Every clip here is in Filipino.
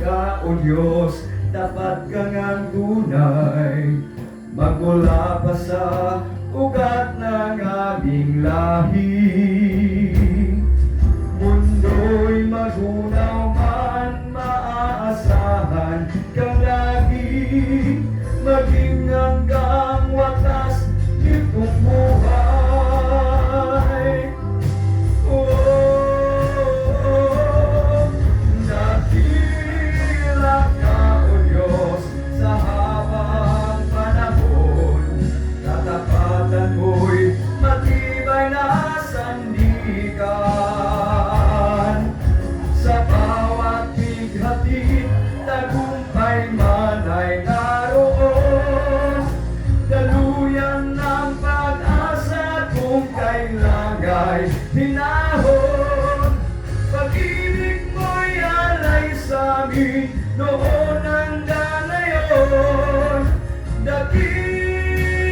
ka, O Diyos, dapat ka ngang tunay. Magmula pa sa ugat ng aming lahi, mundo'y magunaw man, maaasahan kang lagi, maging hanggang wakas itong buhay. Oh, dakila ka, O Diyos, sa habang panahon. Katapatan mo'y matibay na sandigan. Sa bawat bighati, tagumpay man ay naroon. Daluyan ng pag-asa kung kailan ay hinahon. Pag-ibig mo'y alay sa amin noon hanggang ngayon. Dakila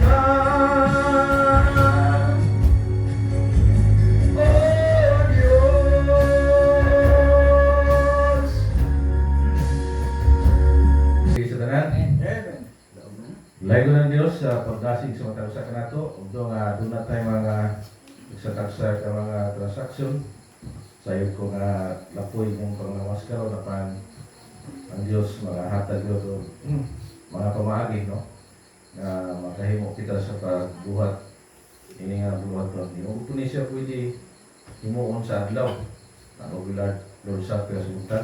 ka, O Diyos. Sa tanan, layo ng Diyos sa pagdasig sa mga transaksyon nato. Ug doon na tayo mga sa mga transaksyon. Sayo ko nga lapoy ng pangamaskaro na pan ang Diyos mga hatag yun mga pamaagi, no? Na makahimo kita sa pagbuhat ini nga buhat ko. Yung po siya pwede himuon sa adlaw. Ano bilad Lord Supper sa buta.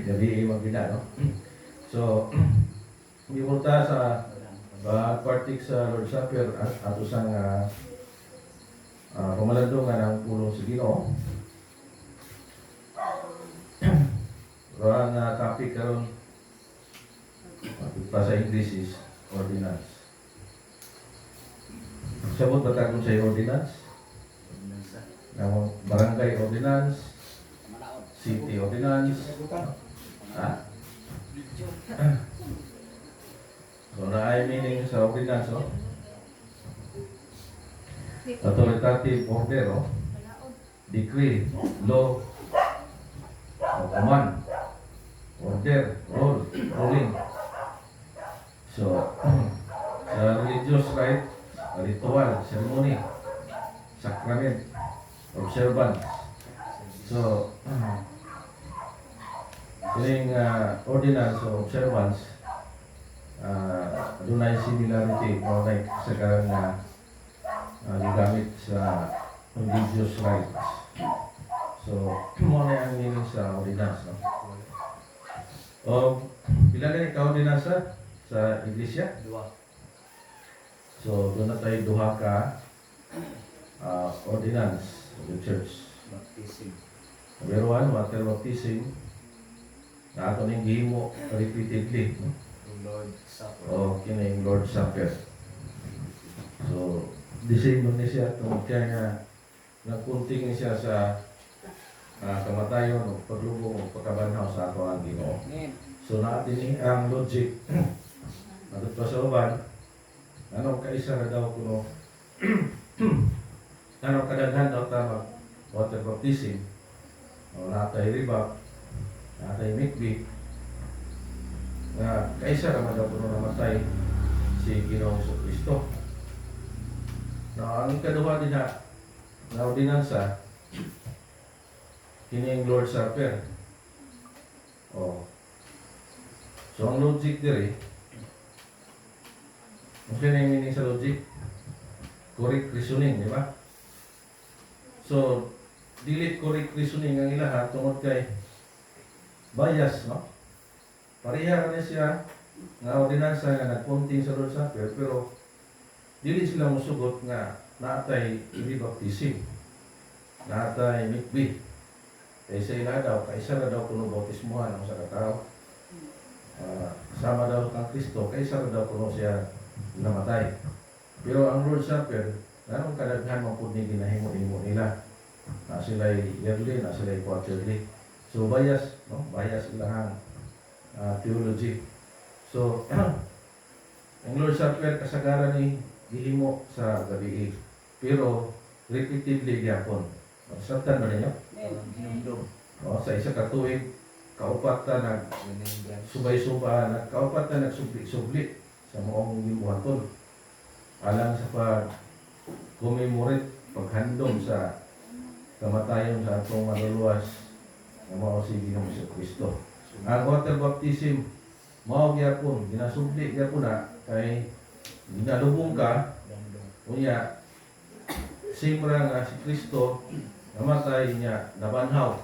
Gabi magina, no? So, gipunta sa partik sa Lord Supper at ato sang pamalandungan ng pulong sa Ginoo. Ang topic karon pa sa English is ordinance. Sabot ba tayo sa ordinance? Ng barangay ordinance, city ordinance. Ha? So na ay meaning sa ordinance, oh? Authoritative order, oh? Decree, law, command, order, rule, ruling. So, sa religious right, ritual, ceremony, sacrament, observance. So, yung ordinance o observance, doon ay similarity o like sa karang gigamit sa religious rites. So, mo na ang meaning sa ordinance, no? O, pila na ka ordinance sa iglesia? Dua. So, doon na tayo duha ka ordinance of the church. Baptism. Number one, water baptism. Na ato ning gihimo repeatedly, no? Lord Supper. O kining Lord Supper. So, the same nun siya, tungkol kaya nga nagpunting ni siya sa kamatayon o paglubong o pagkabanhaw sa ato ang Ginoo. So, natin ni ang logic. Natot pa sa uban, ano kaisa na daw kuno ano kadaghan daw tama water baptism o natay ribak, natay mikbi na kaisa naman daw kuno namatay si Ginoong Kristo. Na ang ikaduha din na ordinansa kining Lord Supper. Oh. So ang logic diri, ano na yung meaning sa logic? Correct reasoning, di ba? So, dili correct reasoning ang ilaha tungod kay bias, no? Pareha na siya nga ordinansa nga nagpunting sa Lord Supper, pero dili sila musugot nga naatay ibibaptism, naatay mikbi. Kaysa ila daw, kaysa na daw kuno bautismuhan ang sa katao. Sama daw kang Kristo, kaysa na daw kuno siya namatay. Pero ang Lord Supper, ganong kadaghan mo po ni ginahimo-himo nila. Na sila'y yearly, na sila'y quarterly. So bias, no? Bias ilahang theology. So, ang Lord Supper kasagaran ni gihimo sa gabi. Pero repeatedly gyapon Sabtan ba ninyo? Hinumdum. Sa isa ka tuig, kaupat ta Ganingan. subay-suba, kaupat ta nagsubli-subli sa maong gibuhaton. Alang sa pag-commemorate, paghandom sa kamatayon sa atong maluluwas na mao si Ginoong Kristo. Ang water baptism, mao gyapon, ginasubli gyapon na kay ginalubong ka, Damdum. unya simra nga si Kristo namatay niya, nabanhaw.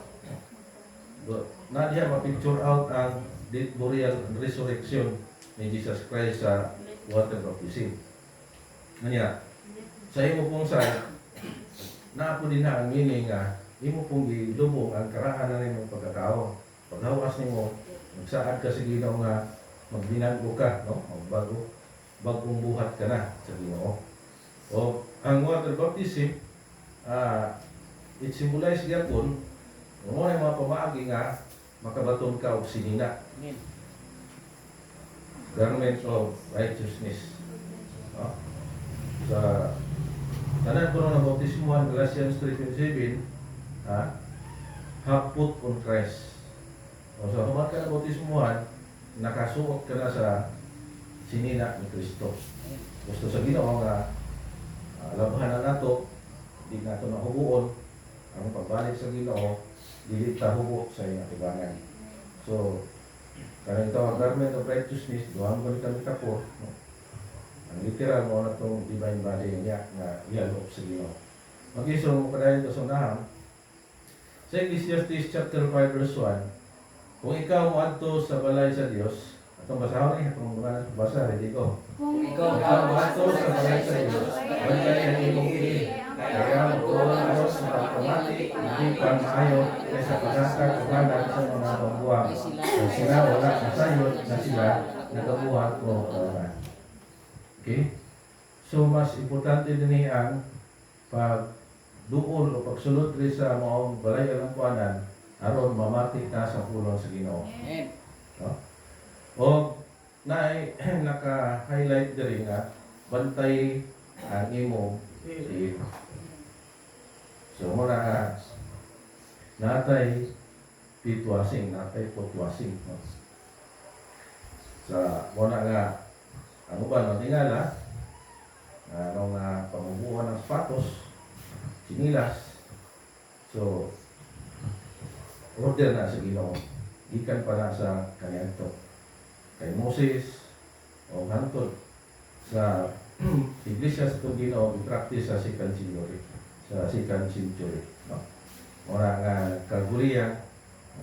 Na diya ma-picture out ang death, burial, and resurrection ni Jesus Christ sa water baptism. Kanya, sa imo pong side, na po din na ang meaning nga, imo pong ilubong ang karahanan ng pagkatao. Paghawas nimo, magsaad ka sa Ginoo nga magbinago ka, no? Bagong buhat ka na sa Ginoo. O ang water baptism, it symbolize gyapon mo na mga pamaagi nga makabaton ka og sinina. Amen. Garment of righteousness. No? Sa tanan ko na bautismuhan, Galatians 3:27, have put on Christ. O sa humat ka na bautismuhan, nakasuot ka na sa sinina ni Kristo. Gusto sa Ginoo nga labahan na nato, di nato nahubuon ang pagbalik sa Ginoo, dili ta hubo sa iyang atibangan. So, kanang tawag garment of righteousness, duhang mo kami kapor, no? Ang literal mo na itong divine body niya nga ialok sa Ginoo. Mag-isong mo kadayon ito sa unahan. Sa Ecclesiastes chapter 5 verse 1, kung ikaw mo adto sa balay sa Dios, atong basahon eh, atong mga basa, ready ko. Kung Ikaw mo adto sa balay sa Dios, bagay ang imong ili, kaya magtuon ang Diyos sa pagkamati, hindi pa maayo kaysa pagkasag ugalan sa mga pambuwang. Kung sila wala masayod na sila, nagabuhat ko kawalan. Okay? So, mas importante din ang pagduol o pagsulod rin sa maong balay alampuanan aron mamati ka sa pulong sa Ginoo. Amen. No? O naka-highlight din nga bantay ang imong si so muna nga natay pitwasing, natay putwasing. No? Sa muna nga ang uban ng tingala nung pamumuhan ng sapatos, sinilas, so order na sa Ginoo, gikan pa na sa kaniadto kay Moses o hantod sa Iglesia sa Ginoo i-practice sa second century, no? Ora nga kaguliyan,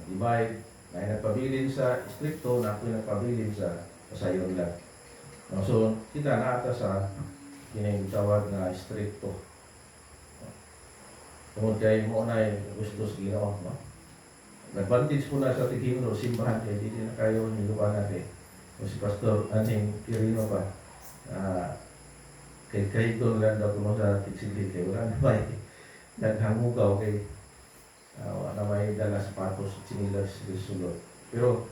divide, na nagpabilin sa stricto, na ako nagpabilin sa pasayon lang. No? So, kita na ata sa kinitawag na stricto. Tungod kay mo na gusto sa Ginoo, no? Advantage po na sa Tigimro, simbahan kay hindi na kayo nilupa natin. Kung si Pastor Aning Quirino pa, kay doon lang daw kung sa Tigsiglit, kay wala na ba naghangugaw kay na may dala sapatos at sinilas sulod. Pero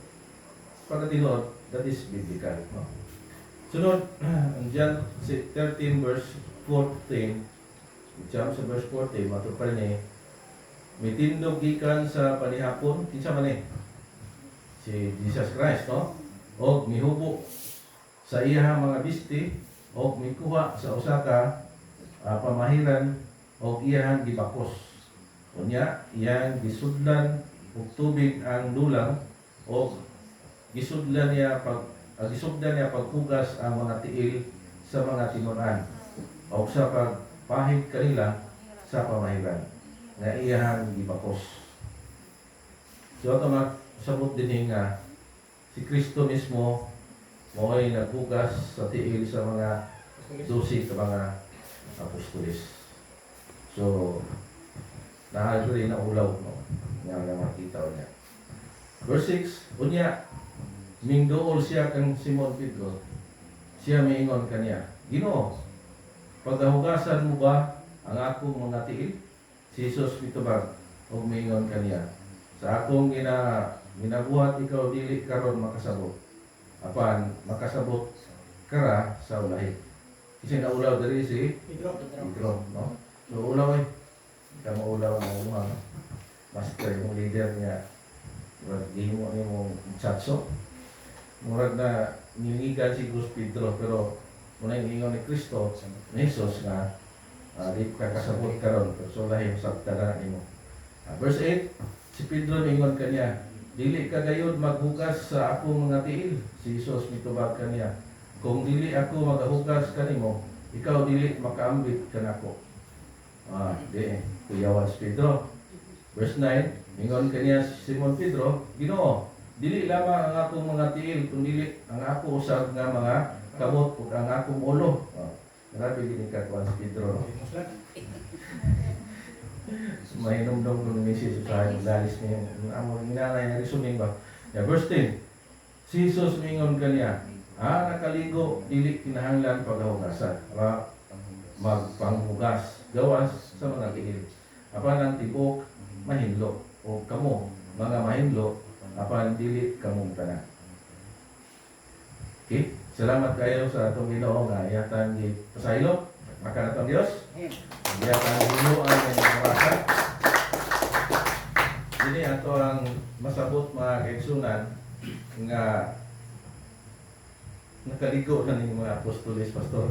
pagkatinod, that is biblical, no? Sunod, John 13 verse 14, jump sa verse 14, matupal ni mitindog gikan sa panihapon, kinsa man si Jesus Christ, no? O mihubo sa iyang mga bisti, o mikuha sa usa ka pamahiran, o iyang gibakos. Unya, iyang gisudlan og tubig ang dulang, o gisudlan niya paghugas ang mga tiil sa mga tinunan, o sa pagpahid kanila sa pamahiran nga iyang gibakos. So ito sabot din nga si Kristo mismo mo'y naghugas sa tiil sa mga susi sa mga apostolis. So nahalto rin na ulaw, no? Nga makita niya. Verse 6, unya mingdool siya kang Simon Pedro, siya miingon kaniya, Ginoo, pagkahugasan mo ba ang akong mga tiil? Si Jesus mitubag og miingon kaniya, sa akong ginabuhat ikaw dili karon makasabot, apan makasabot kara sa ulahi. Kasi naulaw diri si Pedro, no? So ulaw ika maulaw na Atso. Murag na nilingigan si Gus Pedro, pero muna yung ingon ni Kristo, ni Jesus nga, di ka kasabot karon, so lahim sa tanan nimo. Verse 8, si Pedro ningon kaniya, dili ka gayud maghugas sa akong mga tiil. Si Jesus mitubag kaniya, kung dili ako magahugas kanimo, ikaw dili makaambit kanako. Di, kuyawan si Pedro. Verse 9, ningon kaniya si Simon Pedro, Ginoo, dili lamang ang akong mga tiil, kundi ang ako usab nga mga kamot ug ang akong ulo. Grabe gini ka kuan si Pedro. Mahinom-dom ko ng misis sa akin, dalis niya. Amo, inanay na resuning ba? Verse 10, si Jesus mingon kaniya, nakaligo, dili kinahanglan paghugasan. Magpanghugas, gawas sa mga tiil. Apan ang tibok, mahinlo. O kamo, mga mahinlo, apan dili kamong tanan. Okay? Salamat kayo sa atong Ginoo nga iyatan di pasaylo. Maka natong Dios. Iyatan Ginoo ang mga Dili ato ang masabot mga kaigsunan nga nakaligo na ning mga apostoles, pastor.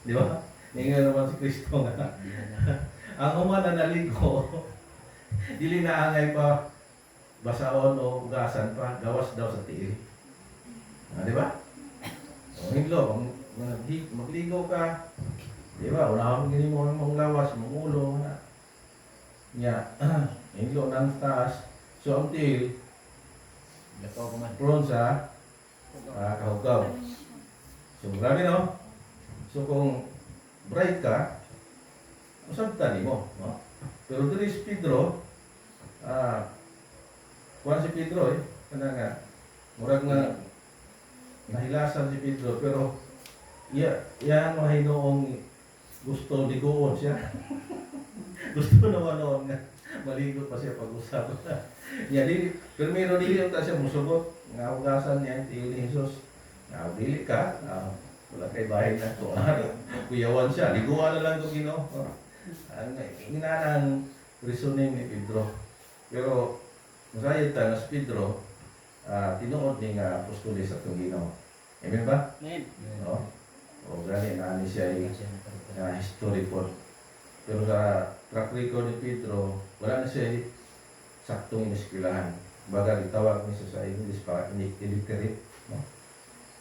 Di ba? Ningon naman si Kristo nga. Ang human na naligo, dili na angay pa basaon o ugasan pa, gawas daw sa tiil. Di ba? O higlo, magligo ka, di ba? Unahon gini mo mong lawas, mong ulo, nya, higlo ng taas. So ang tiil, prone sa kahugaw. So grabe no? So kung bright ka, usab tani mo, no? Pero dili si Pedro, kuwan si Pedro kana nga, murag nga nahilasan si Pedro, pero yan mahinoong gusto ligoon siya. Gusto naman noon nga maligo pa siya pag-usap. Pero meron dili ta siya musugot nga ugasan niya tiil ni Jesus. Nga dili ka, wala kay bahay na to. Kuyawan siya, liguan na lang ko Ginoo. Ang inanang reasoning ni Pedro. Pero masayad ta nga si Pedro, tinuod ni nga apostoles sa itong Ginoo. Amen ba? Amen. No? O gani na ni siya yung history po. Pero sa track record ni Pedro, wala na siya saktong iniskulahan. Baga, itawag niya sa English pa, illiterate. No?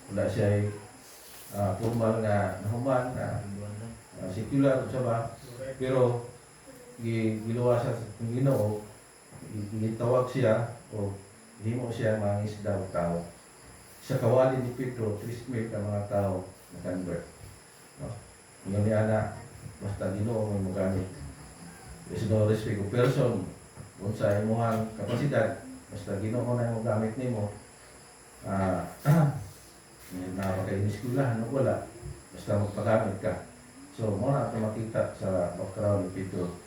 Wala siya formal na nahuman, secular siya ba? Pero, giluwasan sa Ginoo, gitawag siya, o himo siya mga isda o tao. Sa kawali ni Pedro, 3,000 ka mga tao na convert. No? Ngayon niya na, basta Ginoo mo magamit. There's no respect of person. Kung sa imuhang kapasidad, basta Ginoo na yung gamit nimo, napakainis-kulahan o wala, basta magpagamit ka. So, muna ito makita sa background ni Pedro,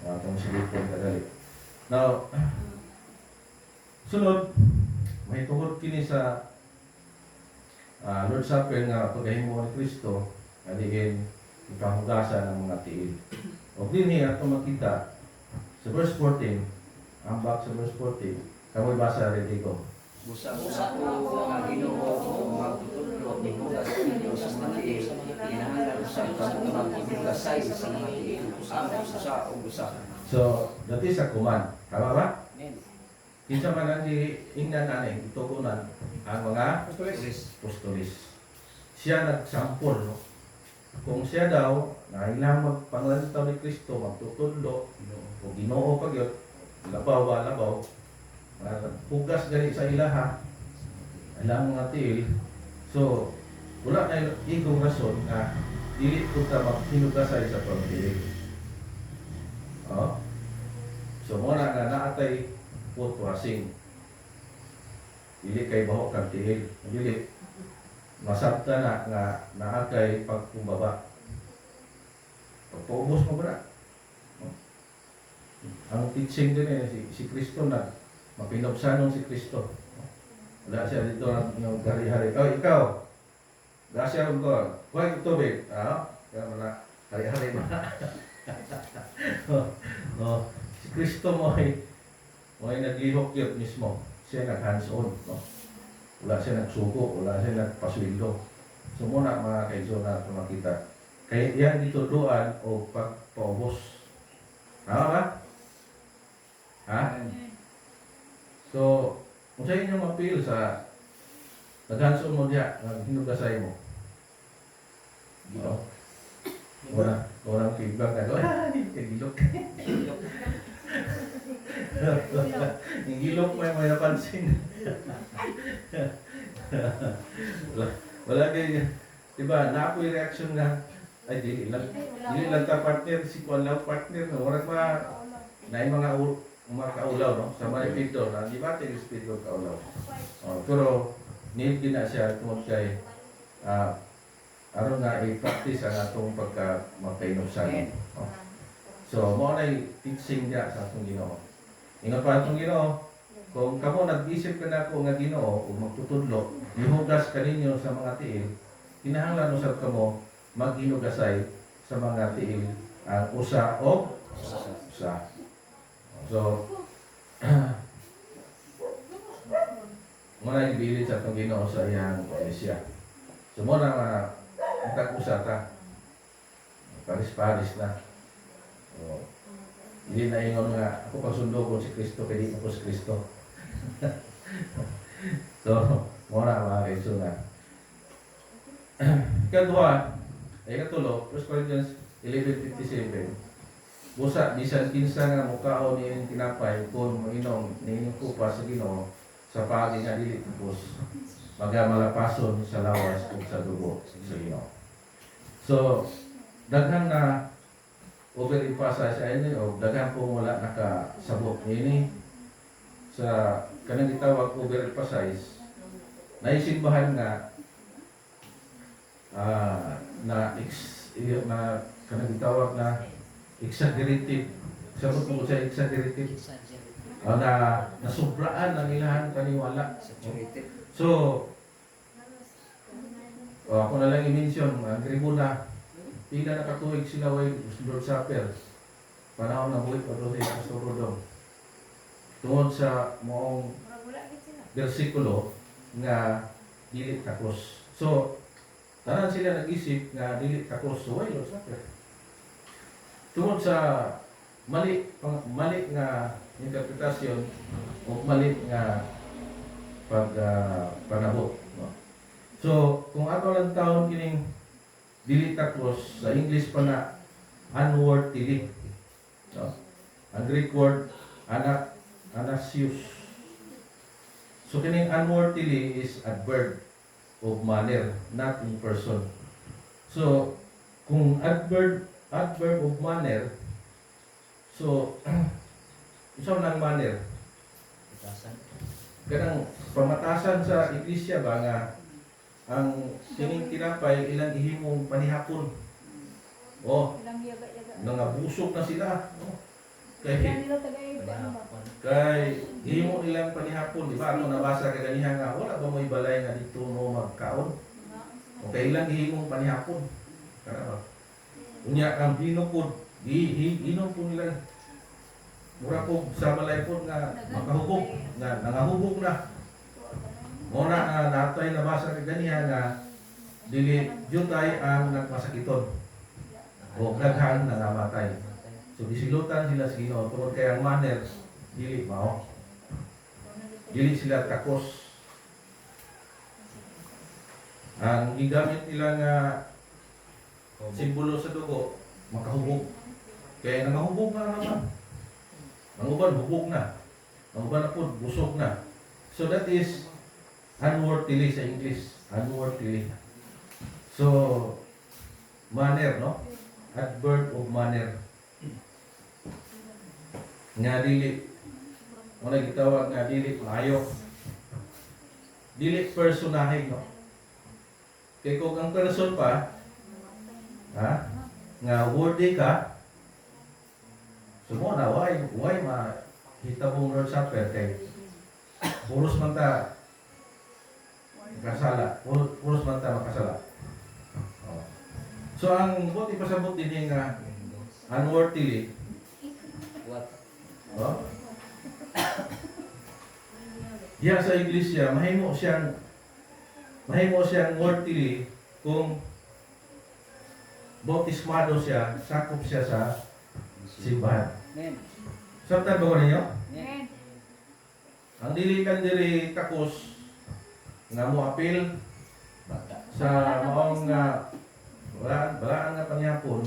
itong silipon kadali. Now, sunod, may tungkol kini sa Lord's Supper nga pagahimo ni Kristo, alihin ipahugasan ng mga tiil. O din niya ito makita sa verse 14, ang back sa verse 14, kamoy basa rin ko. Busa-busa ko ang Ginoo kung magtutulog ni Bugas Ginoo sa mga tiil. Kinahanglan sa maghugasay sa mga tiil. Ang usa o usa. So, that is a command. Tama ba? Amen. Kinsa man ang ingnan nanin, itugunan ang mga apostoles. Siya nagsampol, no? Kung siya daw, na ilang magpanglantaw ni Kristo, magtutudlo, o Ginoo pag yun, labaw ba, labaw, hugas gani sa ilaha, ilang mga tiil. So, wala na igong rason na dili ko ta maghinugasay sa pagtiil. So, muna nga naatay po tuwasing. Dili kay bahok kang tiil. Dili, masabta na nga naakay pagkumbaba. Pagpaubos mo ba na? Ang teaching din si Kristo na mapinobsanon si Kristo. Wala siya dito ng hari-hari. Oh, ikaw! Wala siya ang God. Huwag yung tubig. Kaya wala. Hari-hari ba? Si Kristo mo ay naglihok yun mismo. siya nag-hands-on, no? Wala siya nagsuko, wala siya nagpasweldo. So muna mga kaiso na makita. Kaya yan dito doan o pagpaubos. Tama ba? Ha? So, kung sa inyo mapil sa nag-hands-on mo diya, hinugasay mo. No? Walang feedback na, gilok. Yung gilok may napansin. Wala kayo, diba, naapoy reaction na, ay dili lang ta partner, si Kuan lang partner, no? Walang na yung mga kaulaw, no? Sa mga pito, na di ba tayo speed ko kaulaw? Pero, need din na siya tungkol kay, aron nga i-practice ang atong pagka-magkainusan. So, mo na teaching niya sa atong Ginoo. Ingat pa atong Ginoo, kung kamo nag-isip ka na ako nga Ginoo o magtutudlo, ihugas ka ninyo sa mga tiil, kinahanglan usab kamo maghinugasay sa mga tiil ang usa o usa. So, mo na ibilid sa atong Ginoo sa iyang Eklesia. So, mo na magkag-usa ta. Paris-paris na. Hindi na ingon nga, ako pagsundo ko si Kristo, kaya di ako si Kristo. So, muna mga kaiso na. Kadua, ay katulo, 1 Corinthians 11:57. Busa, bisan kinsa nga mukhaon ni tinapay, kung mainom, niinom ko pa sa Ginoo, sa pagi nga dili tapos, magamalapason sa lawas ug sa dugo sa Ginoo. So, daghan na over-emphasize sa inyo o daghan po wala nakasabot ini sa kanang gitawag over-emphasize naisimbahan nga na kanang gitawag na exaggerative. Sabot mo sa exaggerative na nasubraan ang ilahan kaniwala. So, ako na lang i-mention, ang tribuna, pila nakatuig sila way Lord Supper. Panahon na buhay pa doon sa Pastor Rodong. Tungod sa moong versikulo nga dili takos. So, tanan sila nag-isip nga dili takos. So, way Lord Supper. Tungod sa mali nga interpretasyon o mali nga panabot. No? So, kung ato lang taon kining dili takos, sa English pa na unworthily. No? Ang Greek word anasius. So kining unworthily is adverb of manner, not in person. So kung adverb of manner, so isa lang manner. Kanang pamatasan sa iglesia ba nga ang kining tinapay ilang ihimong panihapon. Nangabusog na sila. Kay ihimo nilang panihapon, di ba? Ako nabasa kaganihan nga, wala ba mo ibalay nga dito mo magkaon? O kay ilang ihimong panihapon. Karaba. Unya ang vino po, inom po nila. Mura po sa balay po nga makahubog, nga nangahubog na. Muna natay nabasa kaganihan nga dili jutay ang nagmasakiton o daghan na namatay. So bisilutan sila sa Ginoo tungod kay ang manner dili mao. Dili sila takos. Ang gigamit nila nga simbolo sa dugo makahubog. Kaya nangahubog na naman. Ang uban hubog na. Ang uban na po busog na. So that is unworthily sa English. Unworthily. So, manner, no? Adverb of manner. Nga dili. Muna gitawag nga dili maayo. Dili personahe, no? Kaya kung ang person pa, nga worthy ka, so mo na, why mahitabong Lord Supper kay puros man ta kasala, puros man ta makasala. So ang buti pasabot din nga unworthily. Diya sa iglesia, mahimo siyang worthily kung bautismado siya, sakop siya sa simbahan. Amen. Sabtan ba ko ninyo? Amen. Ang dili kan diri takos nga mo apil sa maong nga wala nga pangyapon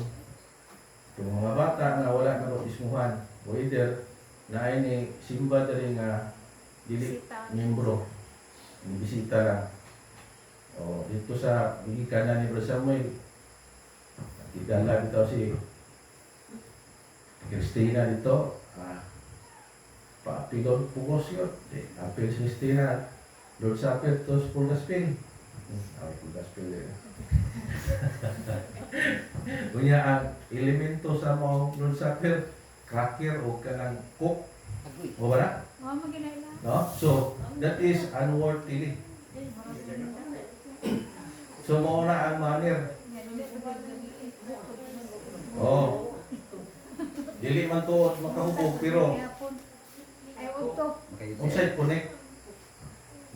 kung mga bata nga wala na bautismuhan o either na ini simba diri nga dili membro ni bisita lang. O dito sa kanan ni Brother Samuel, nakidala dito si Christina dito. Paapilon pugos yun. Apil si Christina. Lord Supper to full gospel. Full gospel eh. Kunya ang elemento sa mga Lord Supper, cracker o kanang cook. O ba na? No? So, that is unworthily. So, mauna ang manner. Oh. Dili man to makahubog pero unsay connect.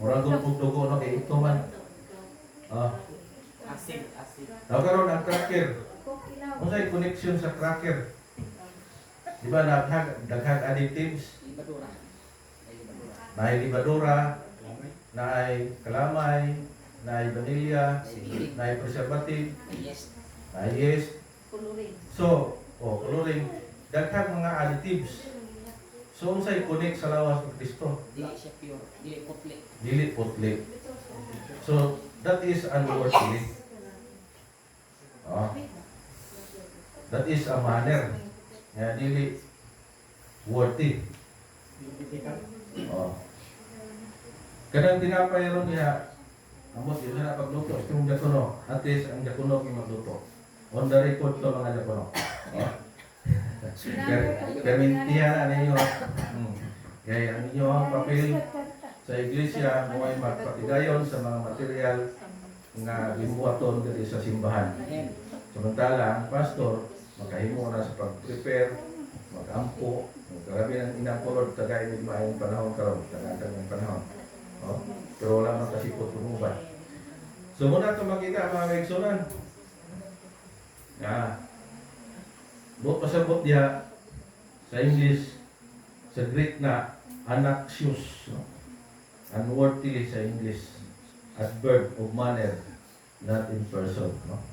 Murag dugo no kay ito man. Asin. Daw karon ang cracker. Unsay connection sa cracker? Di ba daghang additives? Naay libadura, naay kalamay, naay vanilya, naay preservative, naay yeast. So, coloring, daghang mga additives. So, unsay connect sa lawas ng Kristo? Dili siya pure. Dili putli. Dili putli. So, that is unworthy. That is a manner. Dili worthy. Kanang tinapay ron niya, amot yun na pagluto, ito yung jakuno. At least ang jakuno yung magluto. On the record to mga jakuno. Permintihan na ninyo. Kaya ang inyo ang papel sa iglesia mo ay magpatigayon sa mga material nga binuhaton dito sa simbahan. Samantala, ang pastor, makahimo na sa pag-prepare, mag-ampo, karami ng inapulod, tagay ng maayong panahon karon, tagantag ng panahon. Pero wala man kasipot tumuban. So muna ito makita mga kaigsunan. Buot pasabot diha sa English, sa Greek na anaxios, no? Unworthily sa English, adverb of manner, not in person. No?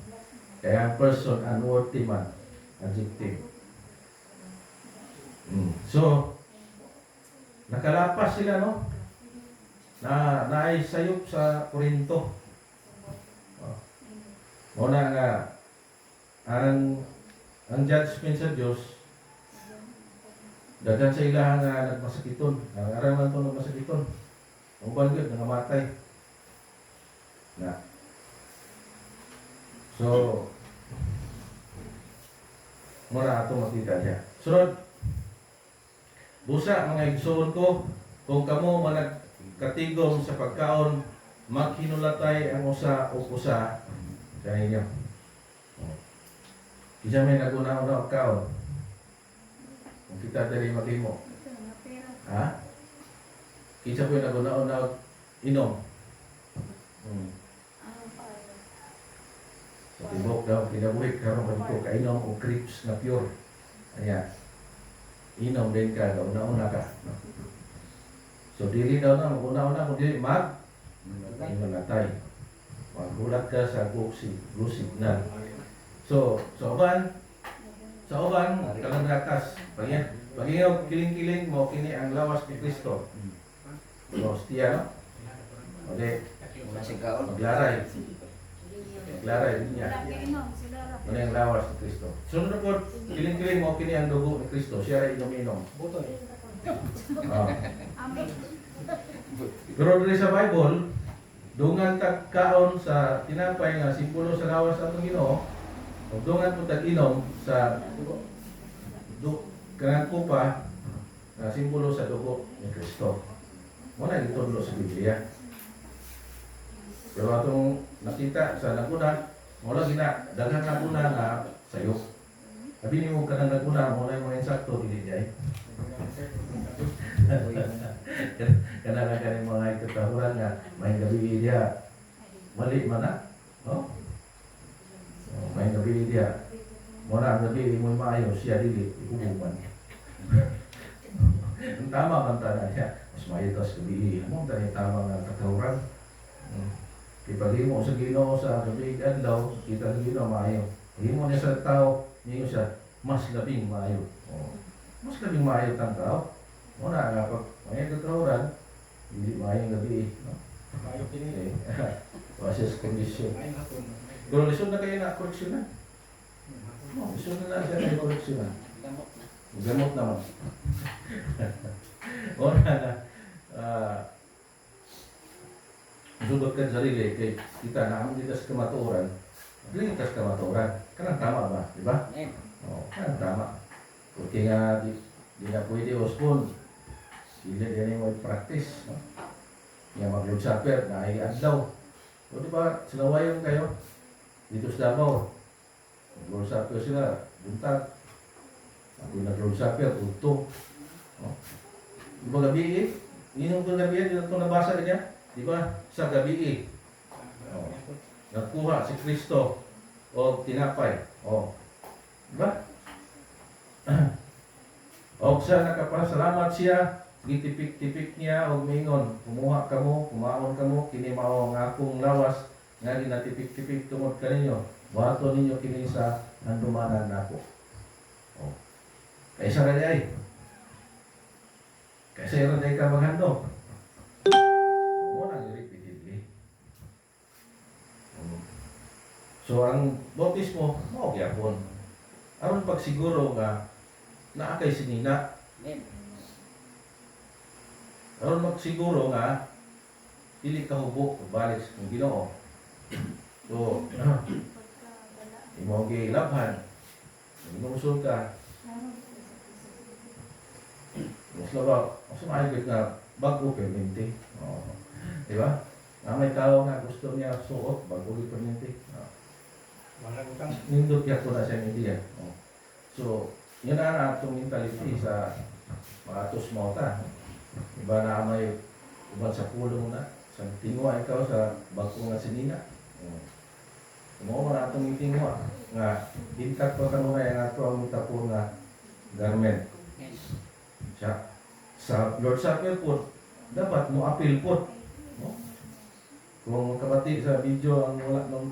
Kaya ang person, unworthy man, adjective. So, nakalapas sila, no? Naisayop sa Korinto. Muna nga, ang judgment sa Diyos, dagan sa ilahan nga nagmasakiton. Ang araman ito nagmasakiton. Ang banggit, nangamatay. So, muna ito makita niya. Sunod, busa mga igsoon ko, kung kamo managkatigom sa pagkaon, maghinulatay ang usa o usa sa inyo. Kisa may naguna-una ang kaon. Kung kita dari maghimo. Kisa po yung naguna-una inom. Sa tibok daw, kinabuhit karon pa dito, kainom o crips na pure. Ayan. Inom din ka, una-una ka. So, dili daw na, una-una, kung dili mag-imanatay. Maghulat ka sa glucid na. So, sa uban, kalang rakas. Pag-ingaw, kiling-kiling mo, kini ang lawas ni Kristo. Hostia, no? Okay. Maglaray. Maglaray niya. Ano yung lawas ni Kristo? Sunod po, kiling-kiling mo, kini ang dugo ni Kristo. Siya ay inom-inom. Pero dito sa Bible, dungan tagkaon sa tinapay nga simbolo sa lawas atong Ginoo, ug dungan po tag-inom sa kanang kupa na simbolo sa dugo ni Kristo. Muna gitudlo sa Biblia. Pero atong nakita sa naguna, wala gina daghang naguna nga sayo. Sabi ni mo kanang naguna, wala yung mga insakto dili jay. Kanang kanang mga siya dili, iubuman. Ang tama man tanan niya, mas mayitas gabi. Ano tayo tama nga katawran? Ipag-himo sa Ginoo sa gabi adlaw, kita sa Ginoo maayo. Himo niya sa tao, niyo siya mas labing maayo. Mas labing maayo tang tao. Muna nga pag may katawran, hindi maayong gabi. No? Mayo pinili. Process condition. Ay hapon. Pero lisod na kayo na koreksyon na. Lisod na lang siya na koreksyon na. Gamot na. Gamot naman. Una na, sudot ka sa sarili, kay kita na ang ditas kamaturan, ditas kamaturan, kanang tama ba? Di ba? Amen. Oo, kanang tama. Porque nga, di na pwede ospon. Sila din yung practice. No? Yung mag-Lord Supper, naiadlaw. O di ba, sinawayon kayo? Dito sa Davao. Mag-Lord Supper sila, buntag. Ako nag-Lord Supper, utong. No? Di ba gabi eh? Inom ko gabi eh, ito nabasa niya. Di ba? Sa gabi eh. Oh. Nagkuha si Kristo o tinapay. O. Di ba? O sa nakapasalamat siya, gitipik-tipik niya o mingon, kumuha ka mo, kumaon ka mo, kini mao ang akong lawas, nga ginatipik-tipik tungod kaninyo, buhaton ninyo kini sa handumanan nako. O. Kaysa na ay. Kaysa yun ay ka maghandog. Muna nang repeatedly. So ang bautismo, mao gyapon. Aron pag siguro nga naa kay sinina. Amen. Aron magsiguro nga dili ka hubok balik sa Ginoo. So imo gilabhan. Minusol ka. Mas labaw, mas maayos na bago perminti. Di ba? May tao nga gusto niya suot bago perminti. Wala utang. Nindot ya ko na sa idea. So, yun na atong mentality sa mga atos mauta. Iba na may uban sa pulong na. Sa tingwa ikaw sa bago nga sinina. Mo na atong tingwa nga dinkat pa kanunay ang ato ang tapo nga garment. Sa Lord Supper po, dapat mo appeal po. No? Kung kabati sa video ang wala nung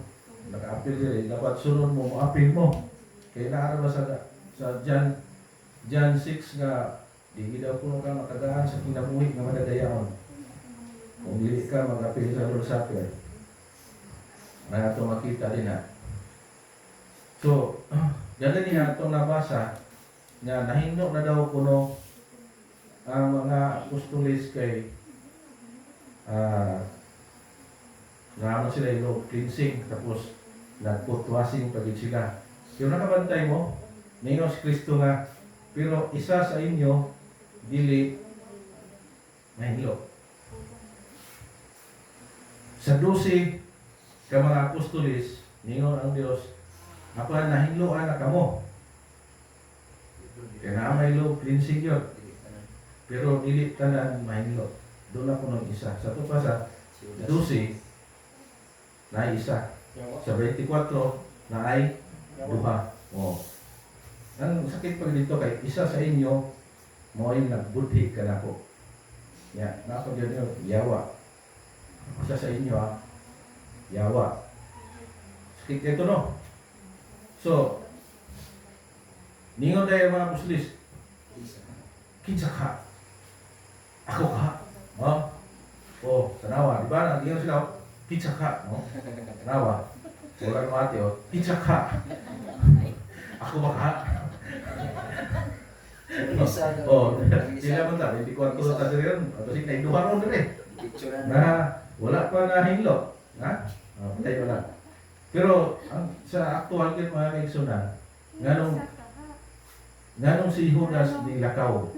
naka-appeal diri, dapat sunod mo appeal mo. Kaya naara ba sa John 6 nga di daw puno ka matagaan sa kinabuhi nga madadayaon. Kung dili ka mag-appeal sa Lord Supper, na ito makita din ha. So, dala niya itong nabasa na nahindo na daw kuno ang mga apostoles kay naman sila yung cleansing tapos nagputwasing pagid sila. Yung nakabantay mo, ninyo si Kristo nga, pero isa sa inyo dili mahilo. Sa 12 ka mga apostoles, ningon ang Dios, ako nahinloan na kamo. Kaya na may lo cleansing yun. Pero dili tanan mahinlo. Doon ako ng isa. Sa ito pa sa 12, na isa. Sa 24, na ay duha. O. Ang sakit pag dito kay isa sa inyo, mo ay nagbudhi ka na po. Yan. Nako dyan yun, yawa. Isa sa inyo ha, yawa. Sakit ito no. So, ningon tayo mga muslis, kinsa ka? Ako ka? Tanawa. Di ba? Ningon sila, kinsa ka? Tanawa. Wala ng ate, kinsa ka? Ako ba ka? Sila mo ta, hindi ko ang tulad sa rin. Kasi naiduha ron rin. Na wala pa na hinlo. Ha? Patay pa lang. Pero sa aktual kin mga kaigsunan, nganong si Judas ni Lakaw.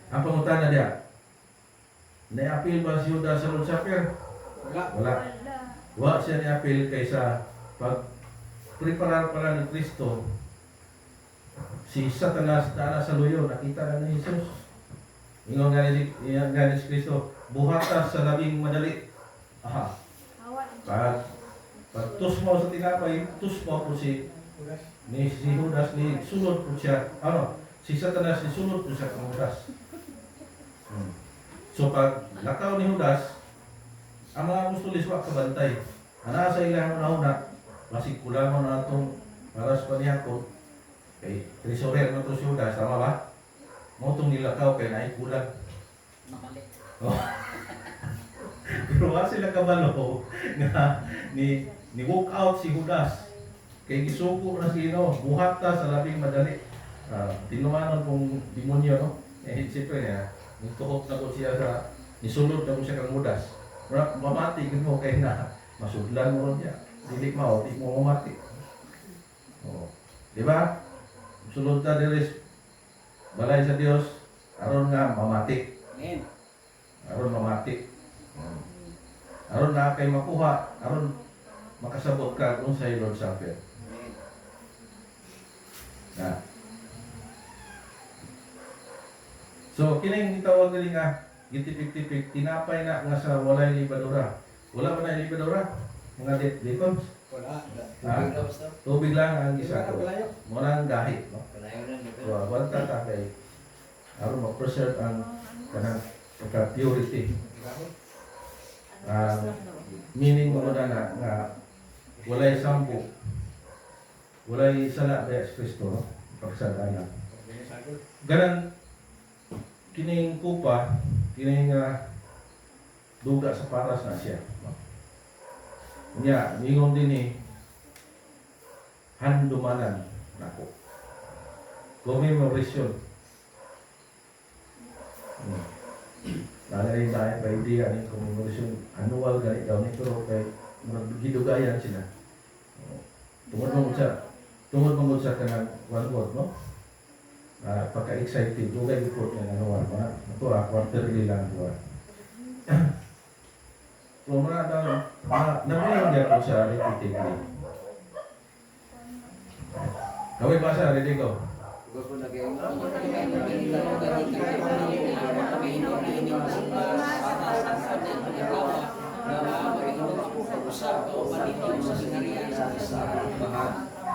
Ang pangutana diya, na-appeal ba si Judas sa Lord Supper? Wala. Wala siya ni-appeal kaysa pag-preparar pala ng Kristo, si Satanas na sa luyo, nakita na ni Jesus. Ingon nga ni Kristo, buhatas sa labing madali. Aha. Pag tus mo sa tinapay, tus mo po si Ulas. Ni si Judas ni sulod po siya, si Satanas ni sulod po siya kang Judas. So pag lakaw ni Judas, ang mga apostoles wa kabantay. Ana sa ilang una masig kulangon na atong para sa panihapon. Kay treasurer na to si Judas, tama ba? Mo tong nilakaw kay naay kulang. Namali. Pero wa sila kabalo nga ni walk out si Judas. Kay gisuko na sino, buhat ta sa labing madali. Tinumanon kong demonyo, no? Siyempre niya, nituhok na ko siya sa, nisulod na ko siya kang Judas. Mamati mo kay na, masudlan mo ron niya. Dili mo, di mo mamati. Di ba? Sulod ta diris, balay sa Dios, aron nga mamati. Amen. Aron mamati. Aron na kay makuha, aron makasabot ka kung sa Lord Supper. Amen. Na. So kining gitawag gali nga gitipik-tipik tinapay na nga sa walay libadura. Wala ba na libadura? Mga deacons. Wala. Tubig na basta. Tubig lang ang isa ko. Palayo. Mo nang gahi, no? Palayo lang dito. So banta ta kay aron ma-preserve ang kanang purity. Meaning mo na nga walay sampo. Walay sala sa Kristo, no? Pagsagana. Ganan kining kupa, kining duga sa paras na siya. Nya, ningon din ni handumanan nako. Commemoration. Lalay tayo pa idea ni commemoration annual ganit daw ni pero kay maggidugayan sila. Tungod mong sa kanang one word, no? Pagka-excited, dugay report ng anual, ito quarterly lang buwan. So, nabili niya po siya repeatedly. Kaway ba siya? Ready go? Gusto na kayo.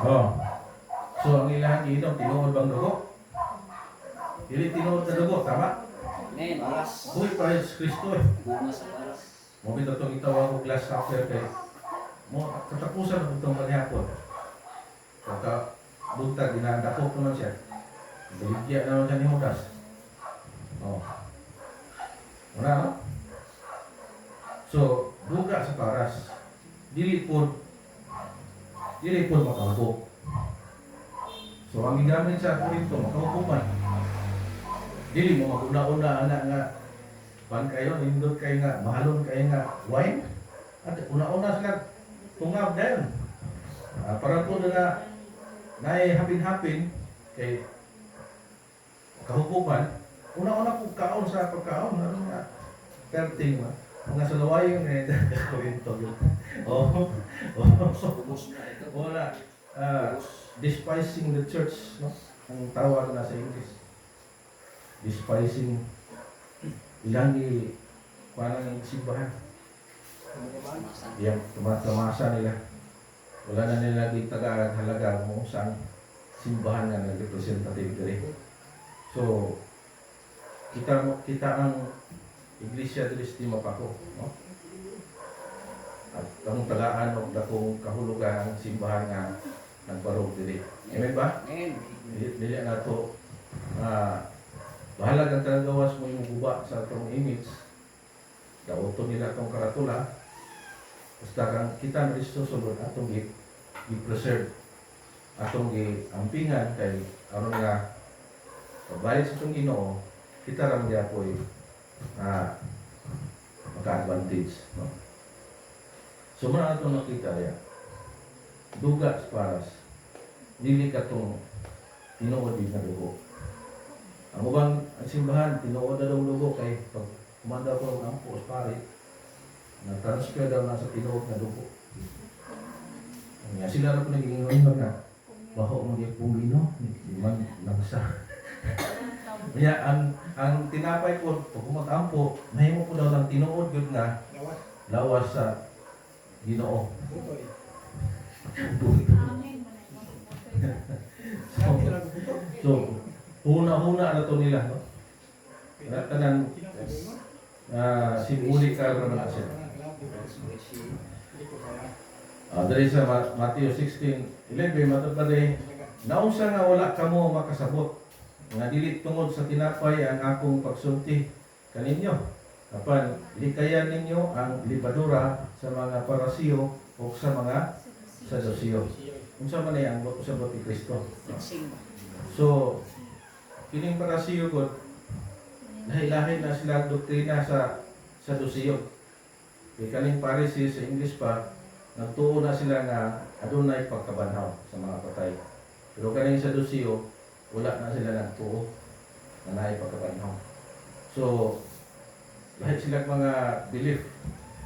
Oh. So, ang ilang inom, tinuod bang dugo? Dili tinuod na dugo, tama? Amen. Alas. Uy, praise Kristo eh. Bunga sa alas. Mo bitaw itong itawag ko glass after kay mo katapusan ng itong panihapon. Kaka buntag ginadakop naman siya. Baligya naman siya ni Judas. Oh. Wala no? So, duga sa paras. Dili po makahubog. So, ang gigamit sa Korinto, makahubuman. Dili mo maguna-una anak nga pan kayo, nindot kayo nga, mahalon kayo nga wine. At una-una sila tungab na yun. Para po na naihapin-hapin kay kahukuman, una-una po kaon sa pagkaon, ano nga, perting mo. Mga salawayong Korinto yun. Ubus na ito. Wala. Despising the church, no? Ang tawag na sa English. Despising ilang parang simbahan. Yang tumatamasa nila. Wala na nila gitagaan halaga mo saan simbahan na nag-representative diri. So, kita ang Iglesia de Estima pa ko, no? At ang tagaan o dakong kahulugan ang simbahan nga nagbarog diri. Amen ba? Amen. Dili na to bahala kang gawas mo yung guba sa itong image. Daoto nila itong karatula. Basta kang kita na Kristo sulod atong i-preserve. Atong i-ampingan kay aron nga pagbayad sa itong Ginoo, kita lang niya po maka-advantage. No? So muna itong nakita niya. Duga sa paras. Dili ka itong tinuod din na dugo. Ang ubang simbahan, tinuod na daw dugo kay pag kumanda ko ng ampo sa pari, na-transfer daw na sa tinuod na dugo. Sila na po naging ngayon na baho mo yung pumino, di man nagsa. Kaya ang tinapay po, pag kumakampo, mahimo po daw ng tinuod yun nga lawas sa Ginoo. So, huna-huna na to nila, no? Tanan simbolikal naman na siya. Dali sa Matthew 16:11 matupad nausa nga wala kamo makasabot nga dili tungod sa tinapay ang akong pagsulti kaninyo. Apan likayan ninyo ang libadura sa mga parasiyo o sa mga Sadusiyo. Unsa man ay ang usabot ni Kristo. So, kining parasiyo ko lahi-lahi na sila doktrina sa Sadusiyo. Kay kaning Parisi sa English pa nagtuo na sila nga adunay pagkabanhaw sa mga patay. Pero kaning Sadusiyo, wala na sila nagtuo na naay pagkabanhaw. So, lahat sila mga belief.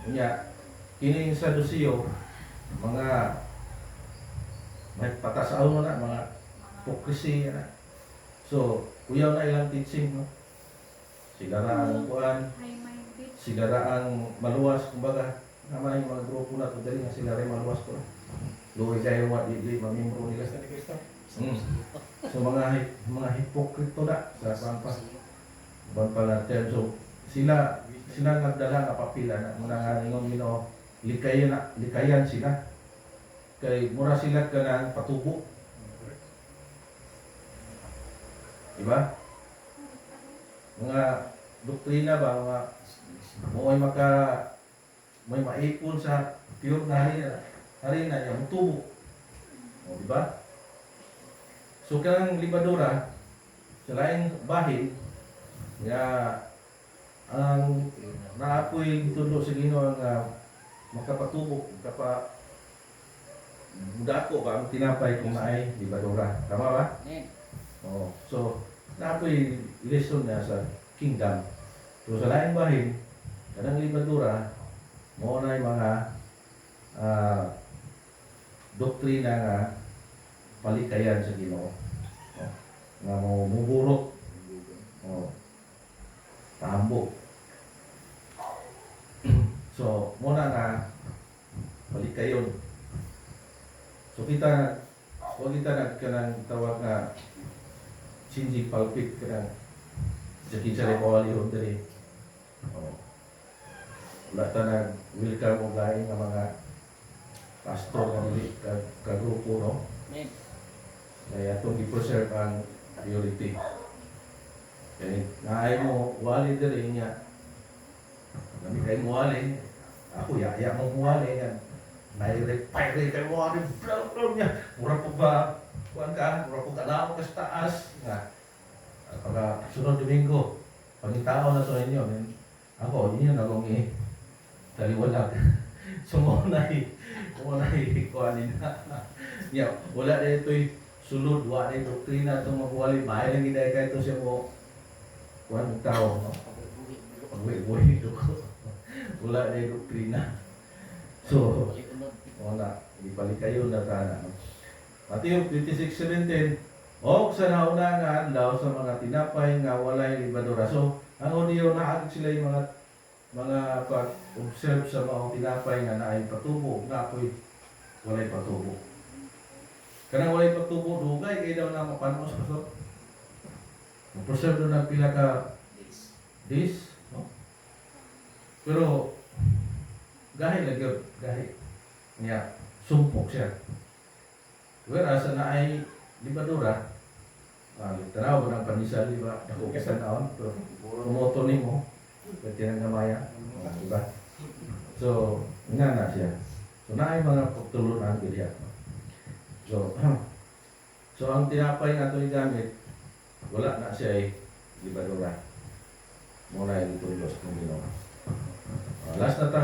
Kanya, kining Sadusiyo, mga may patasaw mo na, mga hypocrisy na. So, kuyaw na ilang teaching, no? Sigara ang kuan, sigara ang maluwas, kumbaga, naman yung mga grupo na ito dali nga sila rin maluwas ko. Luwi kayo mga di mamimro nila. So mga hipokrito na sa pampa natin. So sila nagdala nga papila na mga ingon Ginoo likayan sila. Kay mura sila kanang patubo. Diba? Mga doktrina ba mga may maipon sa pure na harina yung tubo. O, di ba? So, kanang libadura, sa laing bahin, ang naapoy tulo sa Ginoo ang makapatubo, mudako ba ang tinapay kung maay libadura. Tama ba? O, so, naapoy lesson niya sa kingdom. So, sa laing bahin, kanang libadura, mo na yung mga doktrina nga palikayan sa Ginoo. Nga mo muburot. Tahambog. So, mo na nga palikayon. So, huwag kita nagkanang tawag nga changing pulpit kanang sa bawali ho diri. Wala ta nag-welcome o lain ng mga pastor na dili ka-grupo, no? Kaya itong i-preserve ang priority. Kaya naay mo, wali diri niya. Kami kayo mo wali. Ako, yaya mo wali yan. Nairepire kayo wali. Blah niya. Mura po ba? Kuhan ka? Mura po ka na ako sa taas. Pagka sunod Domingo, pagkitao na sa inyo, ako, yun yung nagong taliwalag. So, muna kuhanin na. Wala na ito'y sulod, wala na doktrina itong magwali. Mahal lang giday ka ito siya mo kuhan ng tao. Pag-uwi ito. Wala na doktrina. So, wala. Ibalik kayo na tayo. Matthew 26:17, o sa nauna nga adlaw sa mga tinapay nga walay libadura. So, ano niyo naagit sila yung mga pag-observe sa mga tinapay nga naay patubo, nga ako'y walay patubo. Kanang walay patubo, dugay kayo daw na mapanos pa so. Mag-preserve doon ng pila ka days, no? Pero, gahi lang yun, gahi. Niya, sumpok siya. Whereas, na ay libadura, tanaw mo ng panisal, di ba? Ako kasi naon, pero pumoto ni mo, pwede ng gamaya, di ba? So, nga na siya. So, na ay mga pagtulon ang biliyak. So, ang tinapay nga ito gamit, wala na siya ay libadura. Muna yung tulos ng Ginoo. Last na ta,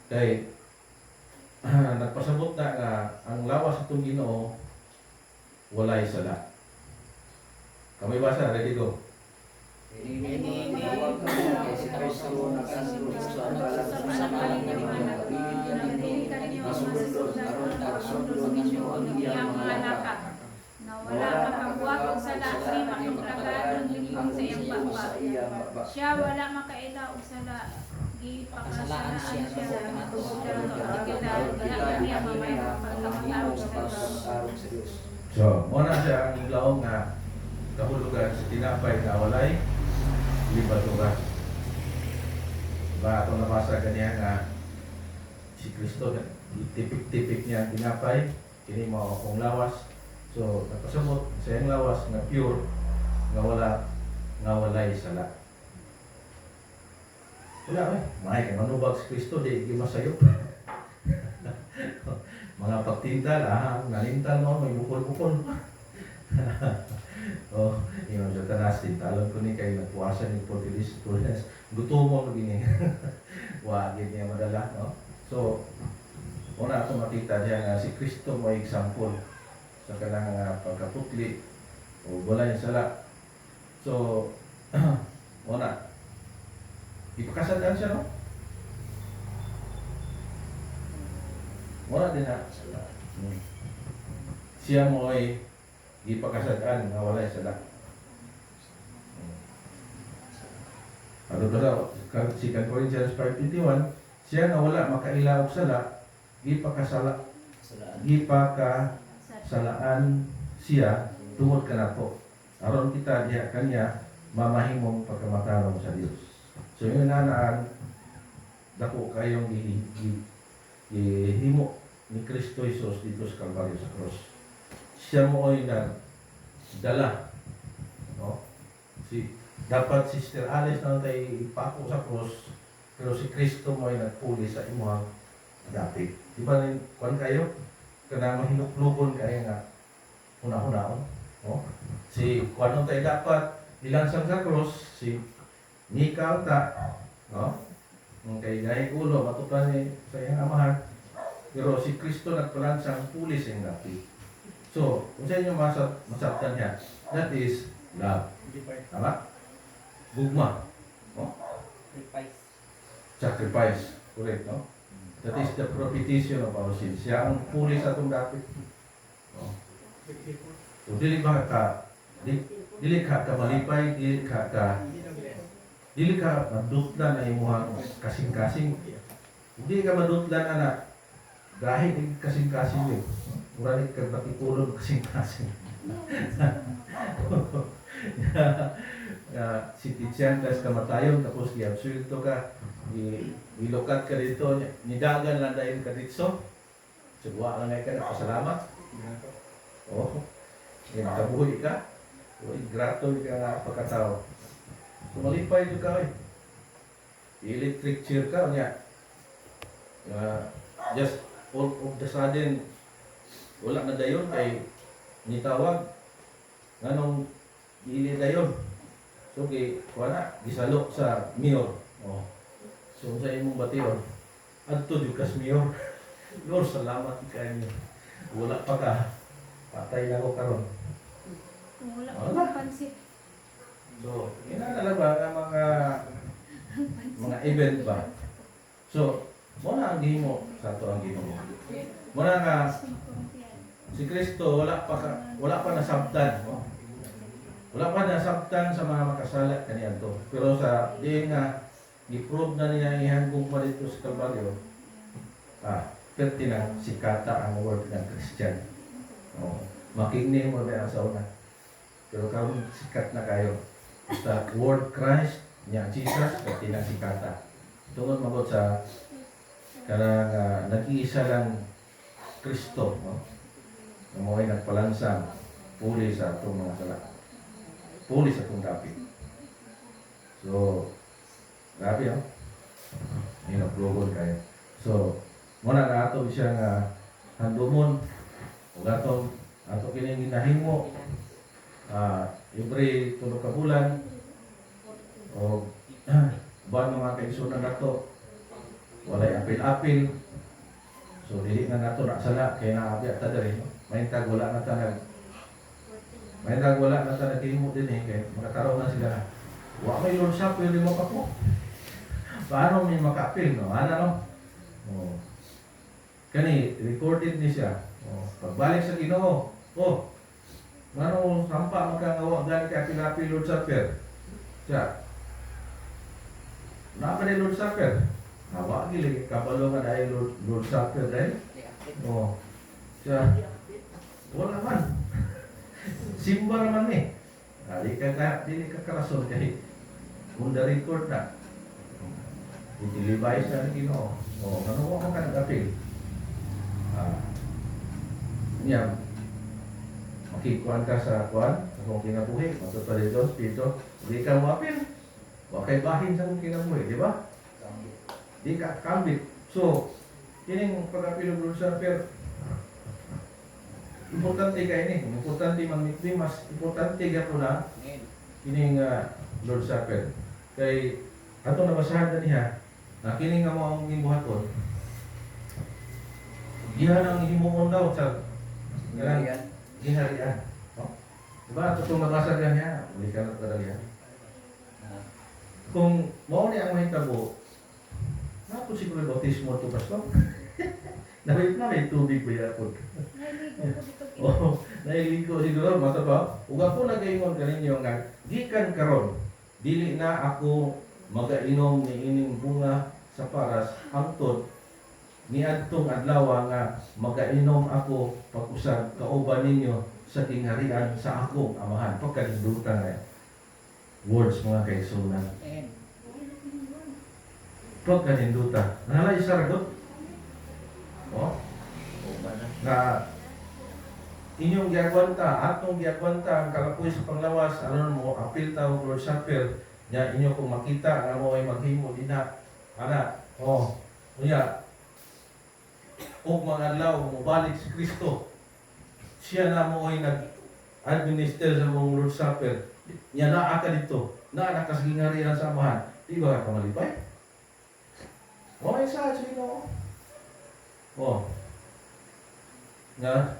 kay nagpasabot na nga ang lawas itong Ginoo walay sala. Kami basa, ready go. Tinawag kami kay si Kristo nagsanto sa balang sa malang na rin nasulod aron nagsundod ninyo ang iyang mga lakat. Wala makabuhat og sala ni makitagad ng sa iyang baba. Siya wala makaila og sala gipakasalaan siya sa tungod sa kita niya mamay pagkamatawag sa Diyos. So, muna siya ang iglaong nga kahulugan sa tinapay na walay libadura. Ba, itong nabasa ganyan nga si Kristo, tipik-tipik niya ang tinapay, kini mo akong lawas. So, napasabot sa iyang lawas na pure, nga walay sala. Wala eh, may kay manubag si Kristo, di masayop. Mga pagtinda, nalintan mo, may bukol-bukol. Oh, yun, sa tanas, tintalon ko ni kayo, nagpuwasan ni Portuguese, gusto mo magini. Wag niya madala, no? So, una ako makita diya nga si Kristo mo example sa kanang pagkaputli o walay sala. So, una, ipakasadaan siya, no? Wala din na. Siya mo ay ipakasadaan na walay sala. Ano ba sa 2 Corinthians 5:21, siya na wala makailaw sala, gipakasalaan siya tungod kanato. Aron kita diha kanya mamahimong pagkamatarong sa Dios. So yung nanaan dako kayong gihimo ni Kristo Jesus dito sa Kalbaryo sa cross. Siya mo ay dala, no? Dapat Sister Alice na tayo ipako sa cross, pero si Kristo mo ay nagpuli sa imuhang dati. Di ba rin, kung kayo, kana mahinuklubon kayo nga una-unaon, no? Si kung tayo dapat ilansang sa cross, si Mikael ta, no? Kay gahig ulo, matukan ni sa iyang amahan, pero si Kristo nagpalansang puli sa iyang dati. So, kung sa inyo masabtan niya, that is love. Tama? Gugma. No? Sacrifice. Correct, no? That is the propitiation of our sins. Siya ang puli sa itong dati. No? So, dili ka malipay, dili ka madutlan na imuhang kasing-kasing. Hindi ka madutlan, anak. Dahil kasing-kasing yun. Muralig ka batipulong kasing-kasing. Si Titian tas kamatayon, tapos i-absuelto ka, ilokat ka dito, nidagan lang dahil ka dito. Sigwa lang ka, napasalamat. Oo. Nakabuhi ka. Grato ka nga pagkatao. Malipay ito ka, electric chair ka, niya. Just all of the sudden, wala na dayon kay nitawag nganong dili dayon. So wala gisalo sa mayor. Oh. So sa imong bation adto jud kas mayor. Lord, salamat kay wala pa ka. Patay na ko karon. Wala pa pansit. So, ina ba ang mga event ba? So, muna ang gihimo sa ato ang gihimo. Muna nga si Kristo wala pa nasabtan, no? Wala pa nasabtan sa mga makasala kaniadto. Pero sa diin nga gi-prove na niya ihangkong pa dito sa Kalbaryo. Pertinang sikata ang word ng Christian. Oh, makigni mo ba sa una. Pero karon sikat na kayo. Sa word Christ niya Jesus pertinang sikata. Tungod mabot sa karang nag-iisa lang Kristo, no? Mo ay nagpalansang puli sa atong mga sala. Puli sa atong dapit. So, grabe, no? Inaplogon kayo. So, muna na ato siya nga handumon o atong ato kining ginahimo every tulog ka bulan o buwan mga kaigsunan nato walay apil-apil. So dili na nato na sala kay naabi ta diri. May tag wala na ta nagtimo din kay makataron na sila. Wa may Lord Supper di mo pa ko. Paano may makapil no? Ana no? Oh. Kani recorded ni siya. Oh, pagbalik sa Ginoo. Oh. Ngano sampa magkangawa gani ka apil-apil Lord Supper. Siya. Na pa ni Lord Supper. Nawa gili kabalo nga dahil Lord Supper dahil. Oh. Siya. Wala man. Simba naman ni. Dili ka karason kay kung the record na. Itilibay sa Ginoo. O, ano mo ka nag-apil? Niya, makikuhan ka sa kuhan, sa kong kinabuhi, matutali doon, dito, hindi ka mapil. Huwag kay bahin sa kong kinabuhi, di ba? Di ka kambit. So, kining pag-apil ng Lord Supper, importante ka ini. Importante man mitwi, mas importante ka po na kining Lord Supper. Kay, ato nabasahan na niya, na kining nga mo ang gibuhaton, gihan ang himuon daw sa ginharian. No? Diba? Ito itong nabasa niya, hindi ka nagkadalihan. Kung mao ni ang mahitabo, nato siguro bautismo ito, Pastor. Nawit na may tubig ba yapon? Nailigo siguro, mata ba? Ug ako nagaingon kaninyo nga, gikan karon, dili na ako magainom ni ining bunga sa paras hangtod niadtong adlaw nga magainom ako pag-usab kauban ninyo sa tingharian sa akong amahan. Pagkalindutan nga words mga kaigsunan. Pagkalindutan. Nalay sa ragot? O? Na inyong giagwanta, atong giagwanta ang kalapoy sa panglawas, aron mo apil ta og Lord Supper, nya inyo kung makita nga mo ay maghimo dinha ana. O, unya ug mga adlaw mobalik si Kristo. Siya na mo ay nag-administer sa mong Lord Supper. Nya naa ka dito, naa ka sa gingharian sa amahan. Di ba ka malipay? O, isa sa Ginoo. O, nga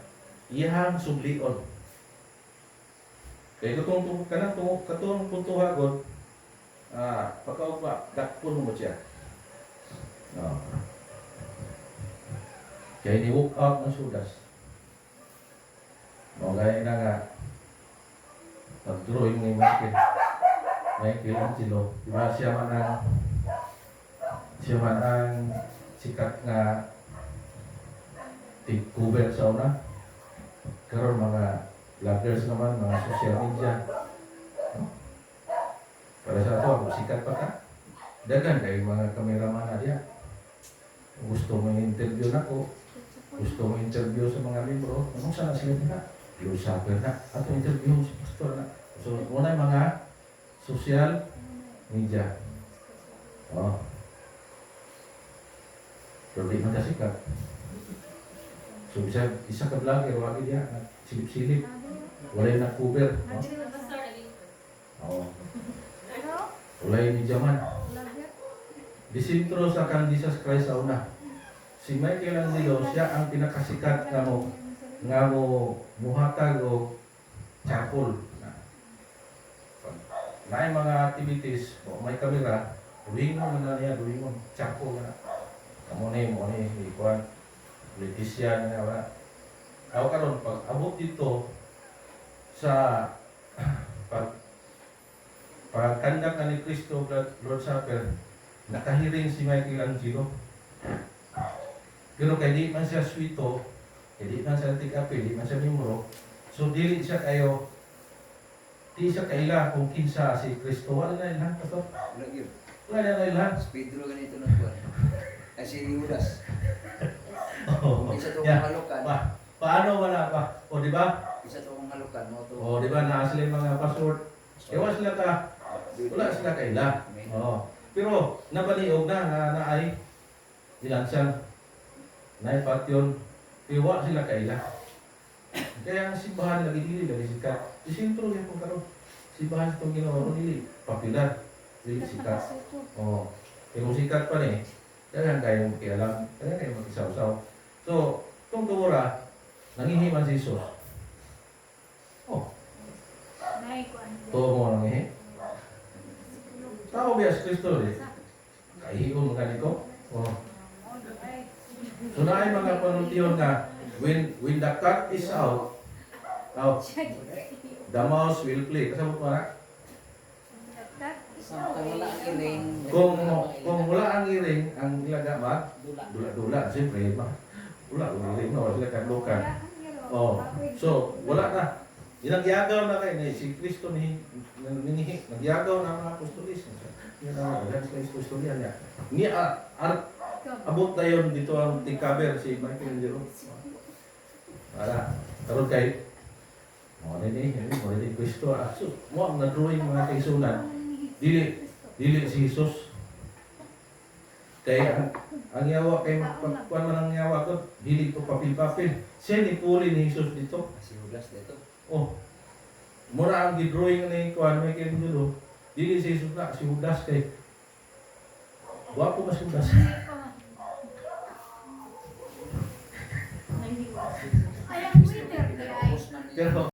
iyang sublion. Kaya katong puntuhagon, pagkaugma, dakpon mo siya. No. Kaya ni-walk out ng Judas. Gaya na nga, pag-drawing ni Michelangelo, diba siya man ang sikat na cover sa una. Karon mga vloggers naman, mga social media. No? Para sa ito, sikat pa ka. Dagan kayo mga kameraman na diya. Gusto mo interview na ko. Gusto mo interview sa mga libro. Anong sana sila na? Lord Supper na. Ato interview si pastor na. So, una yung mga social media. Oh. Pero di man sikat. So, isa ka vlogger, wag niya, silip-silip. Wala yung na-cover. No? Oo. Wala yung medyaman. Disintro sa kang Jesus Christ sa una. Si Michelangelo, siya ang pinakasikat nga mo muhatag o charcoal. Na yung mga activities, may kamera, duwing mo na niya, duwing mo, charcoal na. Kamu ni, ikuan. Politician nga wala. Ako karon pag abot dito sa pagkandak na ni Kristo Lord Supper, nakahiring si Michelangelo. Pero kaya di man siya swito, kaya di man siya tikapi, di man siya mimuro. So dili siya kayo, di siya kaila kung kinsa si Kristo. Wala na ilan, Pastor? Wala na ilan. Pedro ganito na po. Ay si Judas. Isa to kong halukan. Paano wala pa? O di ba? Isa to kong halukan mo to. O di ba na sila yung mga password? Ewan sila ka. Wala sila kaila. O. Pero nabaliog na ay ilan siya. Naipatyon. Iwa sila kaila. Kaya ang simbahan lagi dili lagi sikat. Isintro niya po karon. Simbahan itong ginawa dili popular. Dili sikat. O. Kung sikat pa ni, kaya kayo makialam, kaya kayo mag-isaw-saw. So, itong tumura, nangihiman si Jesus. Oh. Tuwa mo nangihi. Tao biya si Kristo rin. Kahiyon mo ganito. Oh. So, na ay mga panuntiyon na when the cat is out, the mouse will play. Kasama po na? Kung wala ang iring, ang ilagamat, dula-dula, siyempre, wala ang iring, wala sila kadlukan. Oh, so, wala na. Inagyagaw na kayo na si Kristo ni nagyagaw na mga apostolis. Yan ang gan sa istorya niya. Ni abot na yun dito ang tikaber si Michael Jerome. Para karon kay mo ni Kristo aso mo na drawing mga kaisunan. Dili si Jesus. Kaya ang yawa kay pagkuan man ang yawa ko, dili ko papil-papil. Siya ni puli ni Jesus dito. Si Judas dito. Oh. Mura ang gi-drawing ni kuan may kay dulo. Dili si Jesus na si Judas kay. Wapo mas Judas. Ayang Twitter, kaya Pero